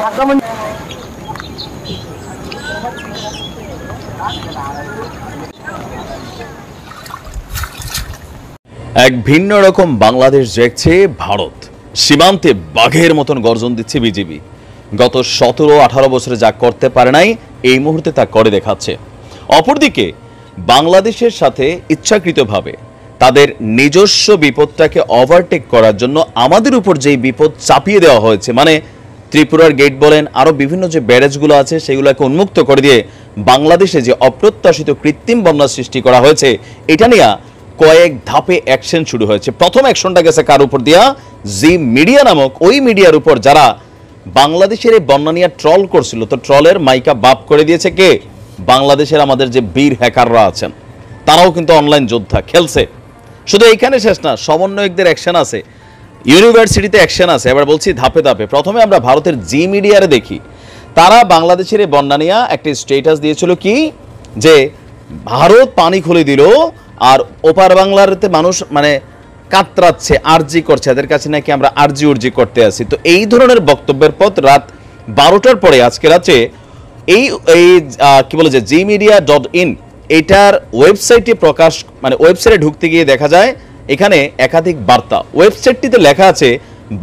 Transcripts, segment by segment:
এক ভিন্ন রকম বাংলাদেশ দেখছে ভারত। সীমান্তে বাঘের মতন গর্জন দিচ্ছে বিজেপি। গত 17-18 বছরে যা করতে পারে নাই এই মুহূর্তে তা করে দেখাচ্ছে। অপরদিকে বাংলাদেশের সাথে ইচ্ছাকৃতভাবে তাদের নিজস্ব বিপদটাকে ওভারটেক করার জন্য আমাদের উপর যেই বিপদ চাপিয়ে দেওয়া হয়েছে, মানে ত্রিপুরার গেট বলেন, আরও বিভিন্ন যে ব্যারেজগুলো আছে সেগুলোকে উন্মুক্ত করে দিয়ে বাংলাদেশে যে অপ্রত্যাশিত কৃত্রিম বন্যা সৃষ্টি করা হয়েছে, এটা নিয়ে কয়েক ধাপে অ্যাকশন শুরু হয়েছে। প্রথম অ্যাকশনটা গেছে কার উপর দিয়া? জি মিডিয়া নামক ওই মিডিয়ার উপর, যারা বাংলাদেশের এই বন্যা নিয়ে ট্রল করছিল। তো ট্রলের মাইকা বাপ করে দিয়েছে কে? বাংলাদেশের আমাদের যে বীর হ্যাকাররা আছেন, তারাও কিন্তু অনলাইন যোদ্ধা খেলছে। শুধু এইখানে শেষ না, সমন্বয়কদের অ্যাকশন আছে, ইউনিভার্সিটিতে অ্যাকশন আছে। এবার বলছি ধাপে ধাপে। প্রথমে আমরা ভারতের জি মিডিয়ারে দেখি, তারা বাংলাদেশের এই বন্যা নিয়ে একটা স্ট্যাটাস দিয়েছিল কি, যে ভারত পানি খুলে দিল আর ওপার বাংলাতে মানুষ মানে কাতরাচ্ছে, আরজি করছে, এদের কাছে নাকি আমরা আরজি উর্জি করতে আসি। তো এই ধরনের বক্তব্যের পর রাত 12টার পরে আজকে রাতে এই কি বলে যে gmedia.in এটার ওয়েবসাইটে প্রকাশ, মানে ওয়েবসাইটে ঢুকতে গিয়ে দেখা যায় এখানে একাধিক বার্তা। ওয়েবসাইটটিতে লেখা আছে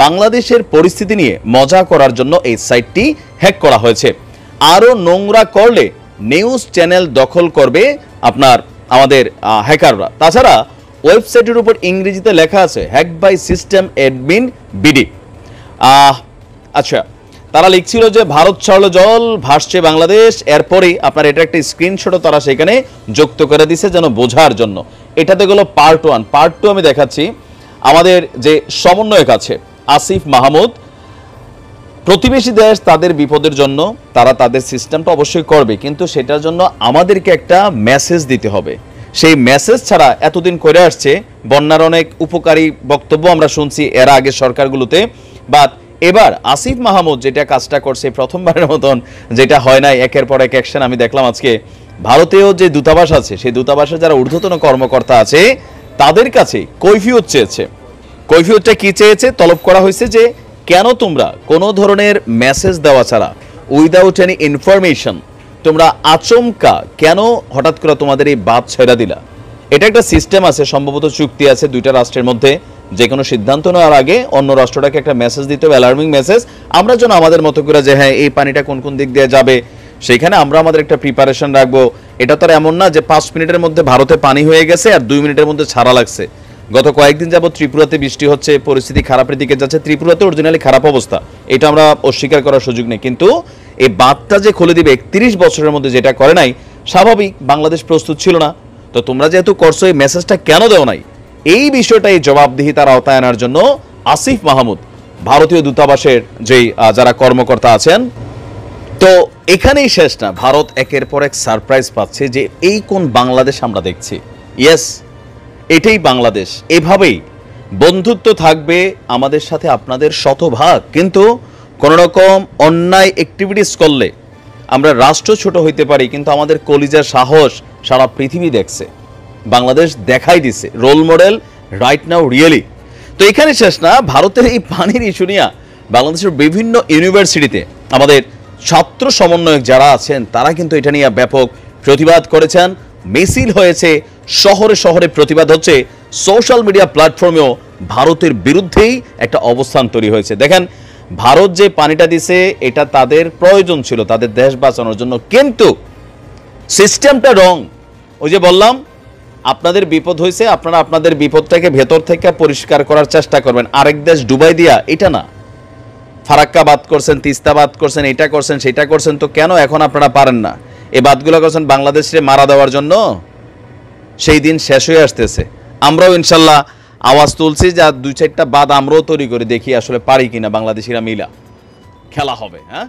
বাংলাদেশের পরিস্থিতি নিয়ে মজা করার জন্য এই সাইটটি হ্যাক করা হয়েছে। আরও নোংরা করলে নিউজ চ্যানেল দখল করবে আপনার আমাদের হ্যাকাররা। তাছাড়া ওয়েবসাইটের উপর ইংরেজিতে লেখা আছে hack by system admin BD. আচ্ছা, তারা লিখছিল যে ভারত ছাড়লো জল, ভাসছে বাংলাদেশ। এরপরেই আপনার এটা একটা স্ক্রিনশটও তারা সেখানে যুক্ত করে দিছে যেন বোঝার জন্য। এটাতে গেল পার্ট 1। পার্ট 2 আমি দেখাচ্ছি। আমাদের যে সমন্বয়ক আছে আসিফ মাহমুদ, প্রতিবেশী দেশ তাদের বিপদের জন্য তারা তাদের সিস্টেমটা অবশ্যই করবে, কিন্তু সেটার জন্য আমাদেরকে একটা মেসেজ দিতে হবে। সেই মেসেজ ছাড়া এতদিন করে আসছে বন্যার অনেক উপকারী বক্তব্য আমরা শুনছি এর আগে সরকারগুলোতে, বাট এবার আসিফ মাহমুদ যেটা কাজটা করছে প্রথমবারের মতন, যেটা হয় নাই, একের পর এক অ্যাকশন আমি দেখলাম আজকে। ভারতেও যে দূতাবাস আছে সেই দূতাবাসে যারা ঊর্ধ্বতন কর্মকর্তা আছে তাদের কাছে কৈফিয়ত চেয়েছে। কৈফিয়তটা কি চেয়েছে? তলব করা হয়েছে যে কেন তোমরা কোনো ধরনের মেসেজ দেওয়া ছাড়া, উইদাউট এনি ইনফরমেশন, তোমরা আচমকা কেন হঠাৎ করে তোমাদের এই বাদ ছেড়া দিলা? এটা একটা সিস্টেম আছে, সম্ভবত চুক্তি আছে দুইটা রাষ্ট্রের মধ্যে, যে কোনো সিদ্ধান্ত নেওয়ার আগে অন্য রাষ্ট্রটাকে একটা মেসেজ দিতে হবে, অ্যালার্মিং মেসেজ। আমরা যেন আমাদের মতো করে যে হ্যাঁ এই পানিটা কোন কোন দিক দিয়ে যাবে সেখানে আমরা আমাদের একটা প্রিপারেশন রাখবো। এটা তো এমন না যে 5 মিনিটের মধ্যে ভারতে পানি হয়ে গেছে আর 2 মিনিটের মধ্যে ছাড়া লাগছে। গত কয়েকদিন যাবত ত্রিপুরাতে বৃষ্টি হচ্ছে, পরিস্থিতি খারাপের দিকে যাচ্ছে। ত্রিপুরাতে অরিজিনালি খারাপ অবস্থা, এটা আমরা অস্বীকার করার সুযোগ নেই, কিন্তু এই বাঁধটা যে খুলে দিবে 31 বছরের মধ্যে, যেটা করে নাই, স্বাভাবিক বাংলাদেশ প্রস্তুত ছিল না। তো তোমরা যেহেতু করছো, এই মেসেজটা কেন দেও নাই? এই বিষয়টাই জবাবদিহিতার আওতায় আনার জন্য আসিফ মাহমুদ ভারতীয় দূতাবাসের যেই যারা কর্মকর্তা আছেন, তো এখানেই শেষ না, ভারত একের পর এক সারপ্রাইজ পাচ্ছে যে এই কোন বাংলাদেশ আমরা দেখছি। ইয়েস, এটাই বাংলাদেশ। এভাবেই বন্ধুত্ব থাকবে আমাদের সাথে আপনাদের শতভাগ, কিন্তু কোনো রকম অন্যায় অ্যাক্টিভিটিস করলে আমরা রাষ্ট্র ছোট হইতে পারি, কিন্তু আমাদের কলিজার সাহস সারা পৃথিবী দেখছে, বাংলাদেশ দেখাই দিছে role model right now really. তো এখানে শেষ না, ভারতের এই পানির ইস্যু নিয়ে বাংলাদেশের বিভিন্ন ইউনিভার্সিটিতে আমাদের ছাত্র সমন্বয়ক যারা আছেন তারা কিন্তু এটা নিয়ে ব্যাপক প্রতিবাদ করেছেন, মিছিল হয়েছে, শহরে শহরে প্রতিবাদ হচ্ছে, সোশ্যাল মিডিয়া প্ল্যাটফর্মেও ভারতের বিরুদ্ধেই একটা অবস্থান তৈরি হয়েছে। দেখেন, ভারত যে পানিটা দিছে এটা তাদের প্রয়োজন ছিল তাদের দেশ বাঁচানোর জন্য, কিন্তু সিস্টেমটা রং। ওই যে বললাম, আপনাদের বিপদ হয়েছে, আপনারা আপনাদের বিপদটাকে ভেতর থেকে পরিষ্কার করার চেষ্টা করবেন, আরেক দেশ ডুবাই দিয়া, এটা না। ফারাক্কা বাদ করছেন, তিস্তা বাদ করছেন, এটা করছেন, সেটা করছেন, তো কেন এখন আপনারা পারেন না? এই বাদগুলো করছেন বাংলাদেশে মারা দেওয়ার জন্য। সেই দিন শেষ হয়ে আসতেছে। আমরাও ইনশাল্লাহ আওয়াজ তুলছি যে 2-4টা বাদ আমরাও তৈরি করে দেখি আসলে পারি কিনা বাংলাদেশিরা মিলা খেলা হবে। হ্যাঁ।